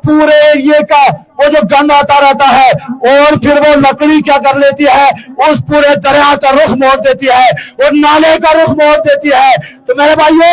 پورے ایریے کا وہ جو گند آتا رہتا ہے اور پھر وہ لکڑی کیا کر لیتی ہے، اس پورے دریا کا رخ موڑ دیتی ہے اور نالے کا رخ موڑ دیتی ہے۔ تو میرے بھائیو،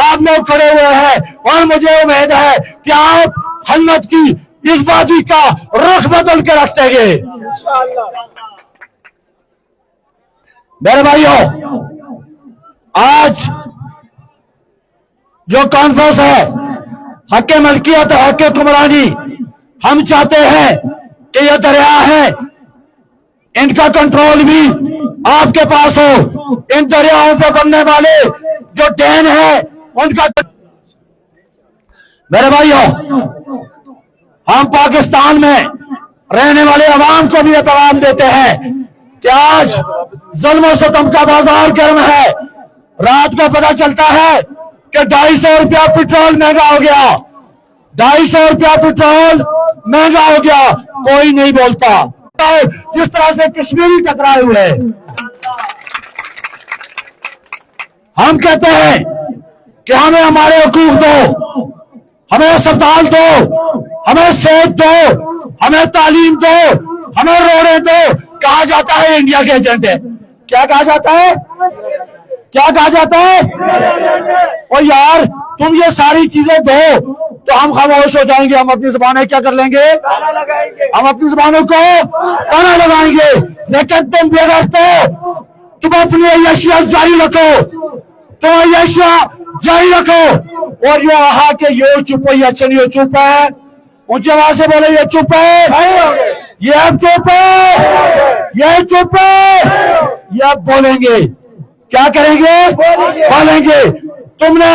آپ لوگ کھڑے ہوئے ہیں اور مجھے امید ہے کہ آپ ہمت کی اس وادی کا رخ بدل کے رکھ دیں گے۔ میرے بھائیو، آج جو کانفرنس ہے حق ملکیت حق حکمرانی، ہم چاہتے ہیں کہ یہ دریا ہے ان کا کنٹرول بھی آپ کے پاس ہو، ان دریاؤں پہ بننے والے جو ڈیم ہیں ان کا۔ میرے بھائیو، ہم پاکستان میں رہنے والے عوام کو بھی احترام دیتے ہیں کہ آج ظلم و ستم کا بازار گرم ہے۔ رات کو پتہ چلتا ہے کہ 250 روپیہ پٹرول مہنگا ہو گیا، 250 روپیہ پٹرول مہنگا ہو گیا، کوئی نہیں بولتا۔ جس طرح سے کشمیری ٹکرائے ہوئے، ہم کہتے ہیں کہ ہمیں ہمارے حقوق دو، ہمیں اسپتال دو، ہمیں صحت دو، ہمیں تعلیم دو، ہمیں روڈیں دو۔ کہا جاتا ہے انڈیا کے ایجنٹ ہے۔ کیا کہا جاتا ہے؟ کیا کہا جاتا ہے؟ او یار، تم یہ ساری چیزیں دو تو ہم خاموش ہو جائیں گے، ہم اپنی زبانیں کیا کر لیں گے؟ ہم اپنی زبانوں کو تانا لگائیں گے۔ لیکن تم بے غیرت ہو، تم اپنی عیاشیاں جاری رکھو، تم عیاشیاں جاری رکھو۔ اور یہ آہا کہ یہ چپ ہے، یہ اچھا نہیں، یہ چپ ہے، اونچی آواز سے بولے یہ چپ ہے، یہ اب چپ ہے، یہ چپ ہے، یہ اب بولیں گے۔ کیا کریں گے؟ بولیں گے۔ تم نے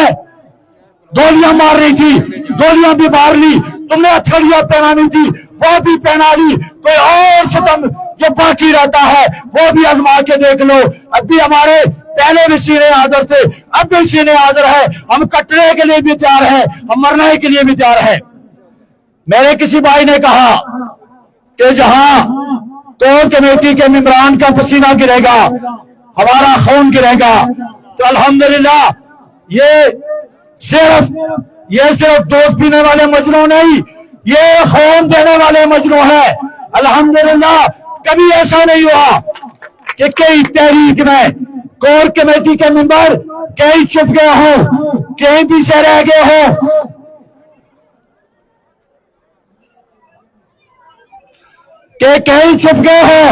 گولیاں مار رہی تھی، گولیاں بھی مار لی، تم نے ہتھیلیاں پہنانی تھی، وہ بھی پہنا لی، کوئی اور ستم جو باقی رہتا ہے وہ بھی آزما کے دیکھ لو۔ اب بھی ہمارے پہلے بھی سینے حاضر تھے، اب بھی سینے حاضر ہے، ہم کٹنے کے لیے بھی تیار ہیں، ہم مرنے کے لیے بھی تیار ہیں۔ میرے کسی بھائی نے کہا کہ جہاں کور کمیٹی کے ممبران کا پسینہ گرے گا، ہمارا خون گرے گا، تو الحمدللہ یہ صرف دودھ پینے والے مجنوں نہیں، یہ خون دینے والے مجنوں ہیں۔ الحمدللہ کبھی ایسا نہیں ہوا کہ کئی تحریک میں کور کمیٹی کے ممبر کہیں چھپ گئے ہوں، کہیں پیچھے رہ گئے ہوں، کہ کہیں چھپ گئے ہوں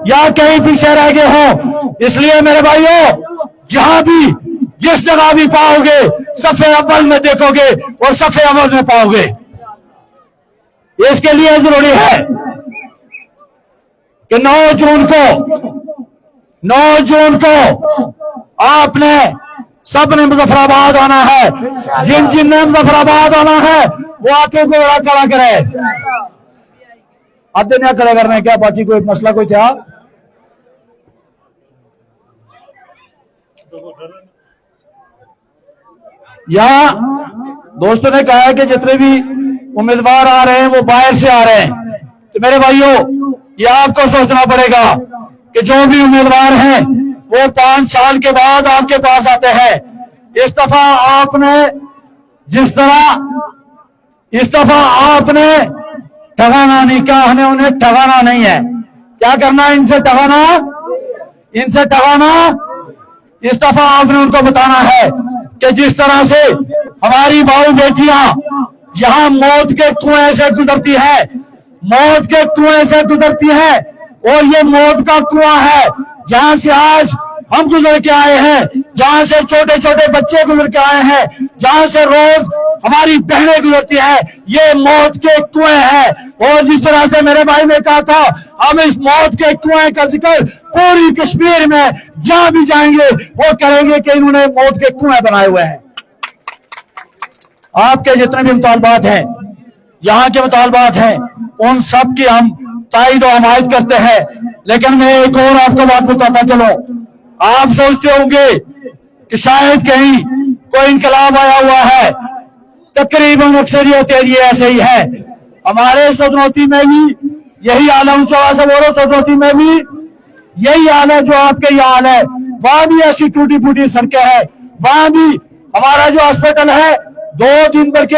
یا کہیں پیچھے رہ گئے ہوں۔ اس لیے میرے بھائیوں، جہاں بھی جس جگہ بھی پاؤ گے صفحے اول میں دیکھو گے اور صفحے اول میں پاؤ گے۔ اس کے لیے ضروری ہے کہ 9 جون کو آپ نے سب نے مظفر آباد آنا ہے۔ جن نے مظفر آباد آنا ہے وہ آ کے گوڑا کھڑا کرے۔ آدھے نیا کھڑے کرنے کیا باقی کوئی مسئلہ کوئی تھا؟ یہاں دوستوں نے کہا ہے کہ جتنے بھی امیدوار آ رہے ہیں وہ باہر سے آ رہے ہیں، تو میرے بھائیوں یہ آپ کو سوچنا پڑے گا کہ جو بھی امیدوار ہیں وہ 5 سال کے بعد آپ کے پاس آتے ہیں۔ اس دفعہ آپ نے ٹھگانا نہیں کہا، ہمیں انہیں ٹھگانا نہیں ہے۔ کیا کرنا ہے؟ ان سے ٹھگانا۔ اس دفعہ آپ نے ان کو بتانا ہے کہ جس طرح سے ہماری بہو بیٹیاں جہاں موت کے کنویں سے گزرتی ہے اور یہ موت کا کنواں ہے جہاں سے آج ہم گزر کے آئے ہیں، جہاں سے چھوٹے چھوٹے بچے گزر کے آئے ہیں، جہاں سے روز ہماری بہنیں گزرتی ہیں، یہ موت کے کنویں ہیں۔ اور جس طرح سے میرے بھائی نے کہا تھا، ہم اس موت کے کنویں کا ذکر پوری کشمیر میں جہاں بھی جائیں گے وہ کریں گے کہ انہوں نے موت کے کنویں بنائے ہوئے ہیں۔ آپ کے جتنے بھی مطالبات ہیں، یہاں کے مطالبات ہیں، ان سب کی ہم تائید و حمایت کرتے ہیں۔ لیکن میں ایک اور آپ کو بات بتاتا چلوں، آپ سوچتے ہوں گے کہ شاید کہیں کوئی انقلاب آیا ہوا ہے، تقریباً اکثریت ایریے ایسے ہی ہے۔ ہمارے سودنوتی میں بھی یہی حال ہے، سودنوتی میں بھی یہی حال ہے جو آپ کے یہ حال ہے۔ وہاں بھی ایسی ٹوٹی پھوٹی سڑکیں ہیں، وہاں بھی ہمارا جو ہاسپٹل ہے 2 دن بلکہ